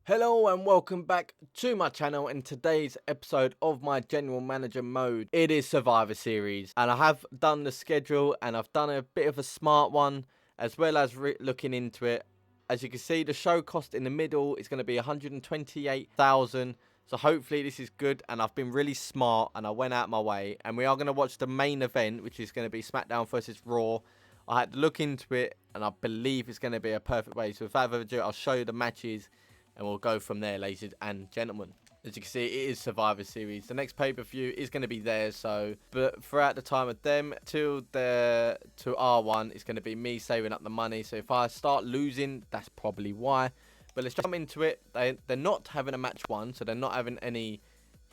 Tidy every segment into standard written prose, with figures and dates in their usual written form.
Hello and welcome back to my channel. In today's episode of my general manager mode, it is Survivor series, and I have done the schedule and I've done a bit of a smart one as well as looking into it. As you can see, the show cost in the middle is going to be 128,000, so hopefully this is good, and I've been really smart and I went out my way, and we are going to watch the main event, which is going to be Smackdown vs Raw. I had to look into it and I believe it's going to be a perfect way, so without further ado, I'll show you the matches and we'll go from there, ladies and gentlemen. As you can see, it is Survivor series. The next pay-per-view is going to be there, so but throughout the time of them to R1, it's going to be me saving up the money. So if I start losing, that's probably why. But let's jump into it. They're not having a match one, so they're not having any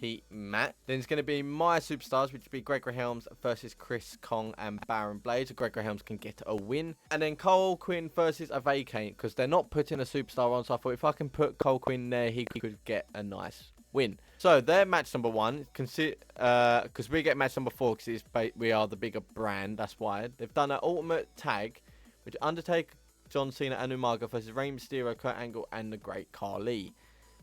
heat match. Then it's going to be my superstars, which would be Gregory Helms versus Chris Kong and Baron Blade. So Gregory Helms can get a win. And then Cole Quinn versus a vacate, because they're not putting a superstar on. So I thought if I can put Cole Quinn there, he could get a nice win. So their match number one, because we get match number four because we are the bigger brand. That's why they've done an ultimate tag, which Undertaker, John Cena, and Umaga versus Rey Mysterio, Kurt Angle, and the Great Khali.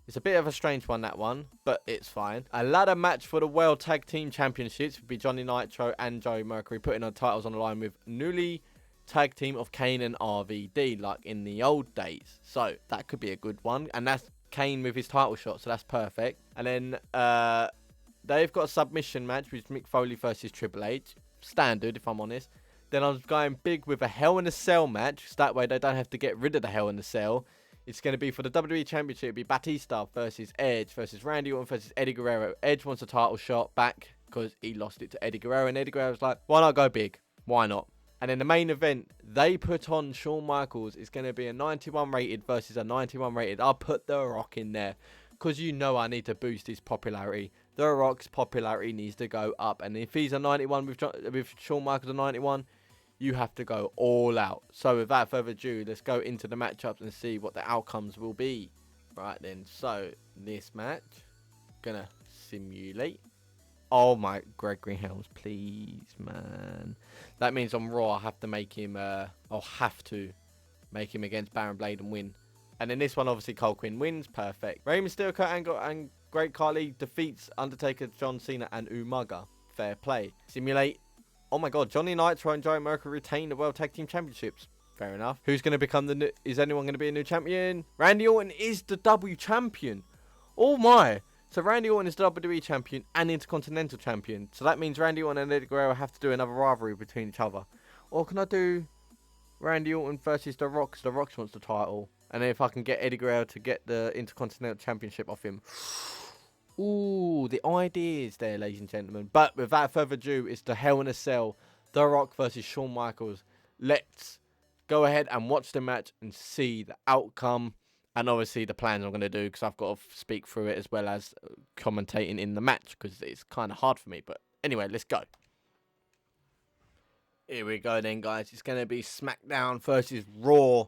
It's a bit of a strange one, that one, but it's fine. A ladder match for the World Tag Team Championships would be Johnny Nitro and Joey Mercury putting our titles on the line with newly tag team of Kane and RVD, like in the old days. So that could be a good one, and that's Kane with his title shot, so that's perfect. And then they've got a submission match with Mick Foley versus Triple H. Standard, if I'm honest. Then I'm going big with a Hell in a Cell match, so that way they don't have to get rid of the Hell in a Cell. It's going to be for the WWE Championship. It'll be Batista versus Edge versus Randy Orton versus Eddie Guerrero. Edge wants a title shot back because he lost it to Eddie Guerrero. And Eddie Guerrero's like, why not go big? Why not? And in the main event, they put on Shawn Michaels. It's going to be a 91 rated versus a 91 rated. I'll put The Rock in there because you know I need to boost his popularity. The Rock's popularity needs to go up. And if he's a 91 with Shawn Michaels a 91, you have to go all out. So without further ado, let's go into the matchups and see what the outcomes will be. Right then, so this match, gonna simulate. Oh my, Gregory Helms, please, man. That means on Raw, I have to make him, I'll have to make him against Baron Blade and win. And in this one, obviously, Cole Quinn wins, perfect. Rey Mysterio, Kurt Angle, and Great Khali defeats Undertaker, John Cena, and Umaga. Fair play. Simulate. Oh my god, Johnny Nitro and Joey Mercury retain the World Tag Team Championships. Fair enough. Who's going to become the new... Is anyone going to be a new champion? Randy Orton is the W champion. Oh my. So Randy Orton is the WWE champion and Intercontinental champion. So that means Randy Orton and Eddie Guerrero have to do another rivalry between each other. Or can I do Randy Orton versus The Rock? Because The Rock wants the title. And then if I can get Eddie Guerrero to get the Intercontinental championship off him. Ooh, the ideas there, ladies and gentlemen. But without further ado, it's the Hell in a Cell, The Rock versus Shawn Michaels. Let's go ahead and watch the match and see the outcome. And obviously the plans I'm going to do, because I've got to speak through it as well as commentating in the match, because it's kind of hard for me. But anyway, let's go. Here we go then, guys. It's going to be Smackdown versus Raw.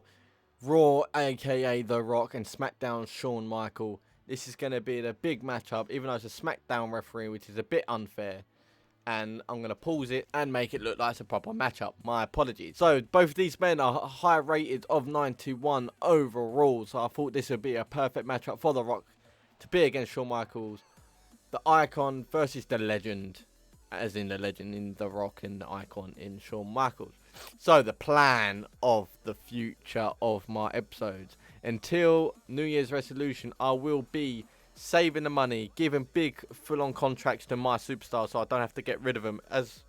Raw, a.k.a. The Rock, and Smackdown Shawn Michaels. This is going to be the big matchup, even though it's a Smackdown referee, which is a bit unfair. And I'm going to pause it and make it look like it's a proper matchup. My apologies. So, both of these men are high rated of 91 overall. So, I thought this would be a perfect matchup for The Rock to be against Shawn Michaels. The Icon versus the Legend. As in the Legend in The Rock and the Icon in Shawn Michaels. So, the plan of the future of my episodes. Until New Year's resolution, I will be saving the money, giving big full-on contracts to my superstars so I don't have to get rid of them. As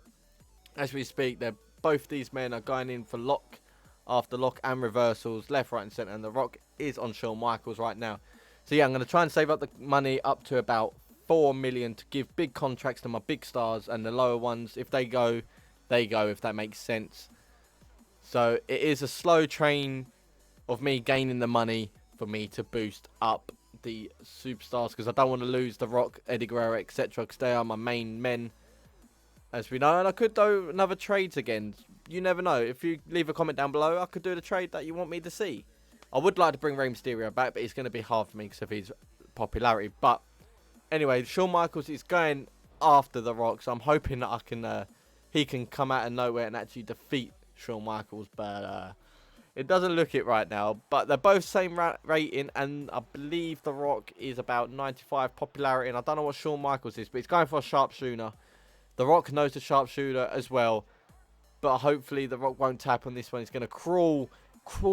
we speak, both these men are going in for lock after lock and reversals, left, right, and centre. And The Rock is on Shawn Michaels right now. So, yeah, I'm going to try and save up the money up to about 4 million to give big contracts to my big stars, and the lower ones, if they go, if that makes sense. So, it is a slow train of me gaining the money for me to boost up the superstars, because I don't want to lose The Rock, Eddie Guerrero, etc., because they are my main men, as we know. And I could do another trades again. You never know. If you leave a comment down below, I could do the trade that you want me to see. I would like to bring Rey Mysterio back, but it's going to be hard for me because of his popularity. But anyway, Shawn Michaels is going after The Rock, so I'm hoping that he can come out of nowhere and actually defeat Shawn Michaels. But It doesn't look it right now, but they're both same rating, and I believe The Rock is about 95 popularity, and I don't know what Shawn Michaels is, but he's going for a sharpshooter. The Rock knows the sharpshooter as well, but hopefully The Rock won't tap on this one. He's going to crawl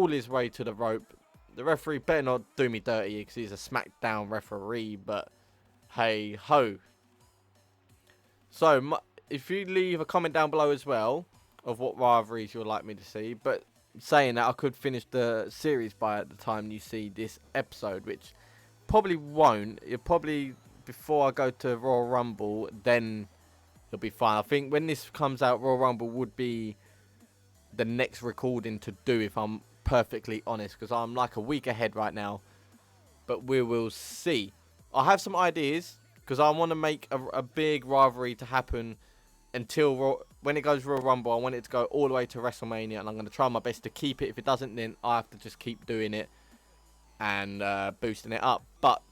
his way to the rope. The referee better not do me dirty because he's a Smackdown referee, but hey ho. So, if you leave a comment down below as well of what rivalries you would like me to see, but saying that, I could finish the series by the time you see this episode, which probably won't. It'll probably, before I go to Royal Rumble, then it'll be fine. I think when this comes out, Royal Rumble would be the next recording to do, if I'm perfectly honest, because I'm like a week ahead right now. But we will see. I have some ideas, because I want to make a big rivalry to happen until when it goes Royal Rumble. I want it to go all the way to WrestleMania, and I'm going to try my best to keep it. If it doesn't, then I have to just keep doing it and boosting it up. But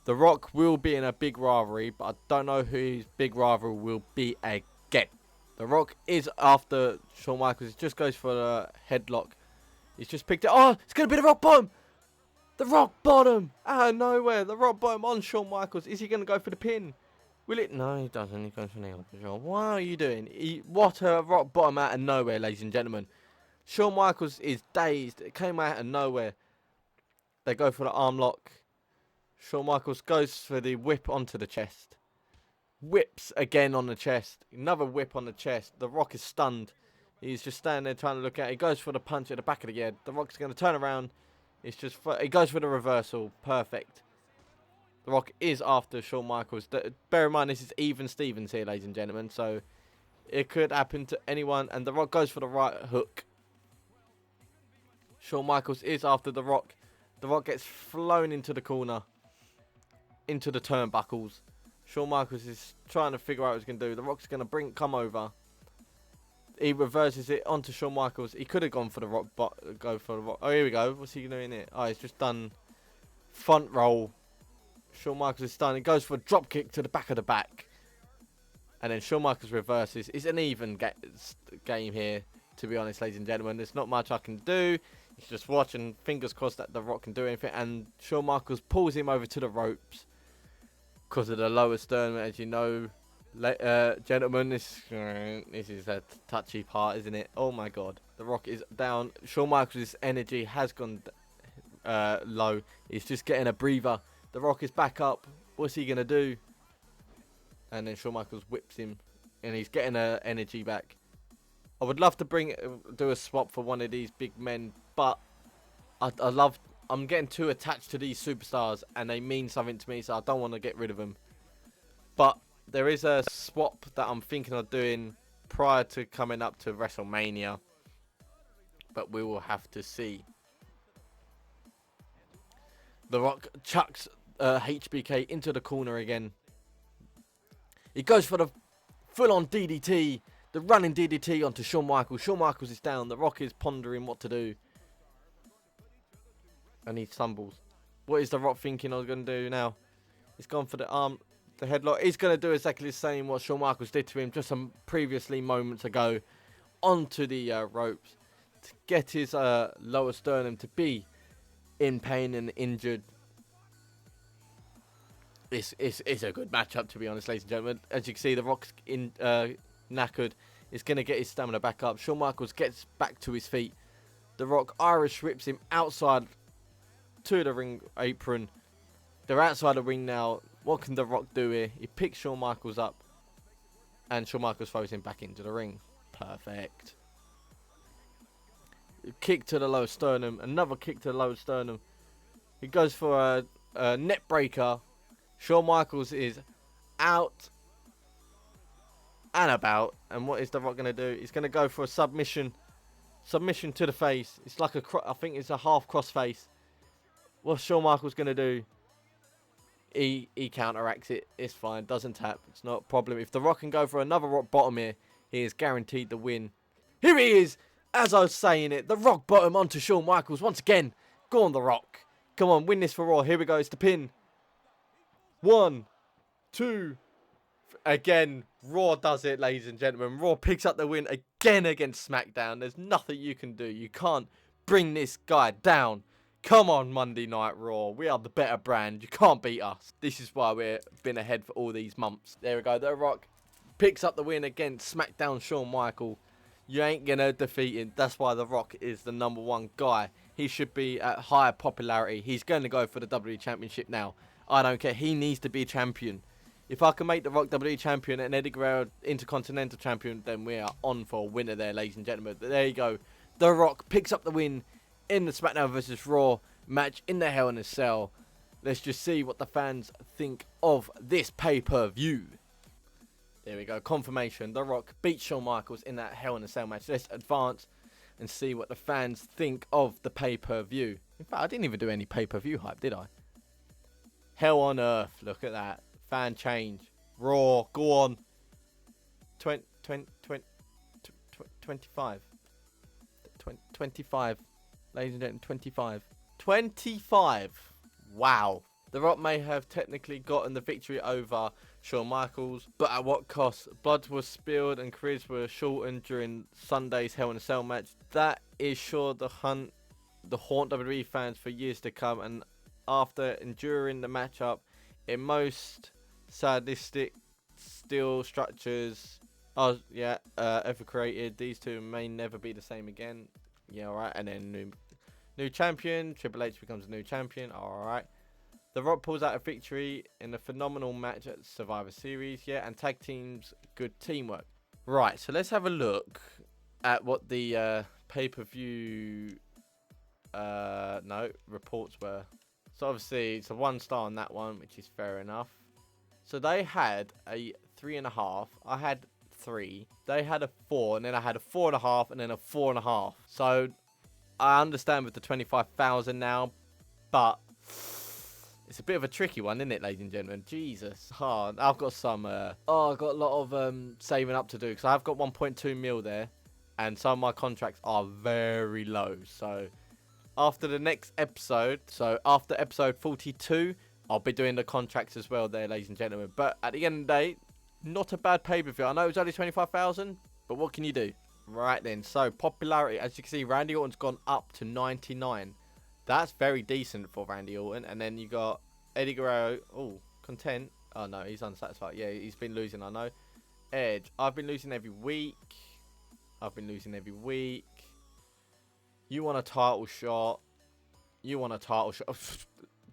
The Rock will be in a big rivalry, but I don't know who his big rival will be again. The Rock is after Shawn Michaels. He just goes for the headlock. He's just picked it. Oh, it's going to be the Rock Bottom. The Rock Bottom. Out of nowhere. The Rock Bottom on Shawn Michaels. Is he going to go for the pin? Will it? No, he doesn't. He goes for the control. What are you doing? What a Rock Bottom out of nowhere, ladies and gentlemen. Shawn Michaels is dazed. It came out of nowhere. They go for the arm lock. Shawn Michaels goes for the whip onto the chest. Whips again on the chest. Another whip on the chest. The Rock is stunned. He's just standing there trying to look at it. He goes for the punch at the back of the head. The Rock's going to turn around. It's just he goes for the reversal. Perfect. The Rock is after Shawn Michaels. Bear in mind, this is even Stevens here, ladies and gentlemen. So it could happen to anyone. And The Rock goes for the right hook. Shawn Michaels is after The Rock. The Rock gets flown into the corner. Into the turnbuckles. Shawn Michaels is trying to figure out what he's going to do. The Rock's going to come over. He reverses it onto Shawn Michaels. He could have gone for the Rock, but go for the Rock. Oh, here we go. What's he doing here? Oh, he's just done front roll. Shawn Michaels is stunned. He goes for a drop kick to the back of the back. And then Shawn Michaels reverses. It's an even game here, to be honest, ladies and gentlemen. There's not much I can do. It's just watching. Fingers crossed that The Rock can do anything. And Shawn Michaels pulls him over to the ropes. Because of the lower sternum, as you know, gentlemen, this is a touchy part, isn't it? Oh my God, The Rock is down. Shawn Michaels' energy has gone low. He's just getting a breather. The Rock is back up. What's he gonna do? And then Shawn Michaels whips him, and he's getting energy back. I would love to do a swap for one of these big men, but I'm getting too attached to these superstars, and they mean something to me, so I don't want to get rid of them. But there is a swap that I'm thinking of doing prior to coming up to WrestleMania. But we will have to see. The Rock chucks HBK into the corner again. He goes for the full-on DDT. The running DDT onto Shawn Michaels. Shawn Michaels is down. The Rock is pondering what to do. And he stumbles. What is The Rock thinking I was going to do now? He's gone for the arm, the headlock. He's going to do exactly the same what Shawn Michaels did to him just some previously moments ago. Onto the ropes. To get his lower sternum to be in pain and injured. It's a good matchup, to be honest, ladies and gentlemen. As you can see, The Rock's knackered. He's going to get his stamina back up. Shawn Michaels gets back to his feet. The Rock Irish whips him outside to the ring apron. They're outside the ring now. What can The Rock do here? He picks Shawn Michaels up. And Shawn Michaels throws him back into the ring. Perfect. Kick to the lower sternum. Another kick to the lower sternum. He goes for a net breaker. Shawn Michaels is out and about. And what is The Rock going to do? He's going to go for a submission. Submission to the face. It's like I think it's a half cross face. What's Shawn Michaels going to do? He counteracts it. It's fine. Doesn't tap. It's not a problem. If The Rock can go for another Rock Bottom here, he is guaranteed the win. Here he is. As I was saying it, the Rock Bottom onto Shawn Michaels once again. Go on, The Rock. Come on, win this for Raw. Here we go. It's the pin. 1, 2. Again, Raw does it, ladies and gentlemen. Raw picks up the win again against SmackDown. There's nothing you can do. You can't bring this guy down. Come on, Monday Night Raw. We are the better brand. You can't beat us. This is why we've been ahead for all these months. There we go. The Rock picks up the win against Smackdown Shawn Michaels. You ain't going to defeat him. That's why The Rock is the #1 guy. He should be at higher popularity. He's going to go for the WWE Championship now. I don't care. He needs to be a champion. If I can make The Rock WWE Champion and Eddie Guerrero Intercontinental Champion, then we are on for a winner there, ladies and gentlemen. But there you go. The Rock picks up the win in the Smackdown vs Raw match in the Hell in a Cell. Let's just see what the fans think of this pay-per-view. There we go. Confirmation. The Rock beats Shawn Michaels in that Hell in a Cell match. Let's advance and see what the fans think of the pay-per-view. In fact, I didn't even do any pay-per-view hype, did I? Hell on Earth. Look at that. Fan change. Raw. Go on. 25. 25. Ladies and gentlemen, 25. 25. Wow. The Rock may have technically gotten the victory over Shawn Michaels, but at what cost? Blood was spilled and careers were shortened during Sunday's Hell in a Cell match. That is sure to haunt WWE fans for years to come, and after enduring the matchup in most sadistic steel structures ever created, these two may never be the same again. Yeah, alright. And then new champion. Triple H becomes a new champion. Alright. The Rock pulls out a victory in a phenomenal match at Survivour Series. Yeah, and tag teams, good teamwork. Right, so let's have a look at what the pay-per-view reports were. So obviously it's a 1 star on that one, which is fair enough. So they had a 3.5. I had 3. They had a 4, and then I had a 4.5, and then a 4.5. So I understand with the 25,000 now, but it's a bit of a tricky one, isn't it, ladies and gentlemen? Jesus. Oh, I've got some. I've got a lot of saving up to do, because I've got 1.2 mil there, and some of my contracts are very low. So after the next episode, so after episode 42, I'll be doing the contracts as well there, ladies and gentlemen. But at the end of the day, not a bad pay-per-view. I know it was only 25,000, but what can you do? Right then, so popularity, as you can see, Randy Orton's gone up to 99. That's very decent for Randy Orton. And then you got Eddie Guerrero. Oh, content. Oh no, he's unsatisfied. Yeah, he's been losing, I know. Edge, I've been losing every week. You want a title shot.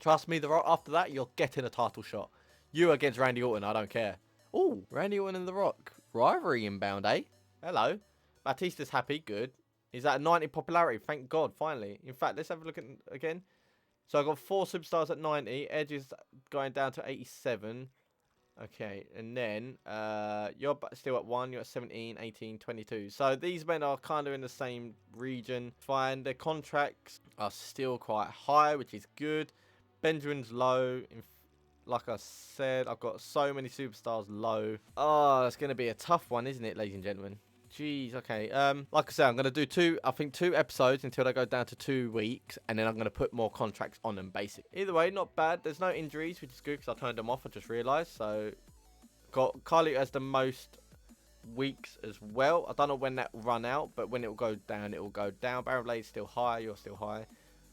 Trust me, after that, you're getting a title shot. You against Randy Orton, I don't care. Oh, Randy Orton and The Rock. Rivalry inbound, eh? Hello. Batista's happy, good. He's at 90 popularity, thank God, finally. In fact, let's have a look at again. So I've got 4 superstars at 90. Edge is going down to 87. Okay, and then you're still at 1. You're at 17, 18, 22. So these men are kind of in the same region. Fine, their contracts are still quite high, which is good. Benjamin's low. Like I said, I've got so many superstars low. Oh, it's going to be a tough one, isn't it, ladies and gentlemen? Jeez, okay. Like I said, I'm going to do 2 episodes until they go down to 2 weeks. And then I'm going to put more contracts on them, basically. Either way, not bad. There's no injuries, which is good because I turned them off. I just realised. So, got Carly as the most weeks as well. I don't know when that will run out. But when it will go down, it will go down. Baron Blade's still high. You're still high.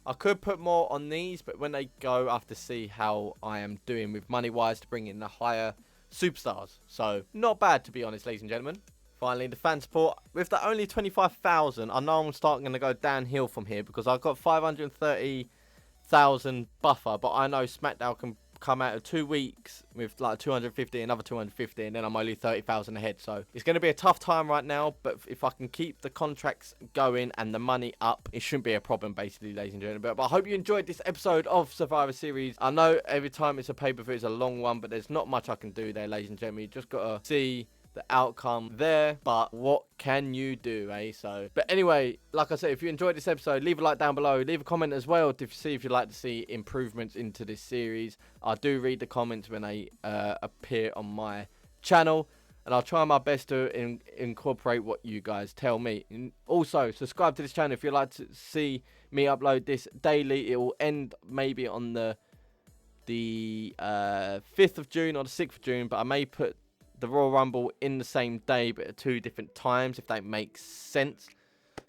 I could put more on these. But when they go, I have to see how I am doing with money-wise to bring in the higher superstars. So, not bad, to be honest, ladies and gentlemen. Finally, the fan support. With the only 25,000, I know I'm starting to go downhill from here because I've got 530,000 buffer, but I know SmackDown can come out of 2 weeks with like 250, another 250, and then I'm only 30,000 ahead. So it's going to be a tough time right now, but if I can keep the contracts going and the money up, it shouldn't be a problem, basically, ladies and gentlemen. But I hope you enjoyed this episode of Survivor Series. I know every time it's a pay-per-view, it's a long one, but there's not much I can do there, ladies and gentlemen. You just got to see the outcome there, but what can you do, eh? So, but anyway, like I said, if you enjoyed this episode, leave a like down below, leave a comment as well to see if you'd like to see improvements into this series. I do read the comments when they appear on my channel, and I'll try my best to incorporate what you guys tell me. And also, subscribe to this channel if you'd like to see me upload this daily. It will end maybe on the 5th of June or the 6th of June, but I may put the Royal Rumble in the same day but at 2 different times, if that makes sense.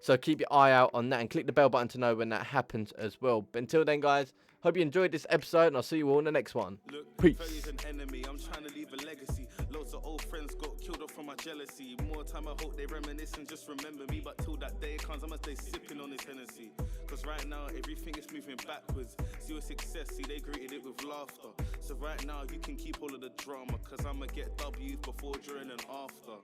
So keep your eye out on that and click the bell button to know when that happens as well. But until then, guys, hope you enjoyed this episode, and I'll see you all in the next one. Peace. An enemy, I'm trying to leave a legacy. Loads of old friends got killed off from my jealousy. More time I hope they reminisce and just remember me. But till that day comes, I'ma stay sipping on this Hennessy. Cause right now, everything is moving backwards. See your success, see they greeted it with laughter. So right now, you can keep all of the drama. Cause I'ma get W's before, during and after.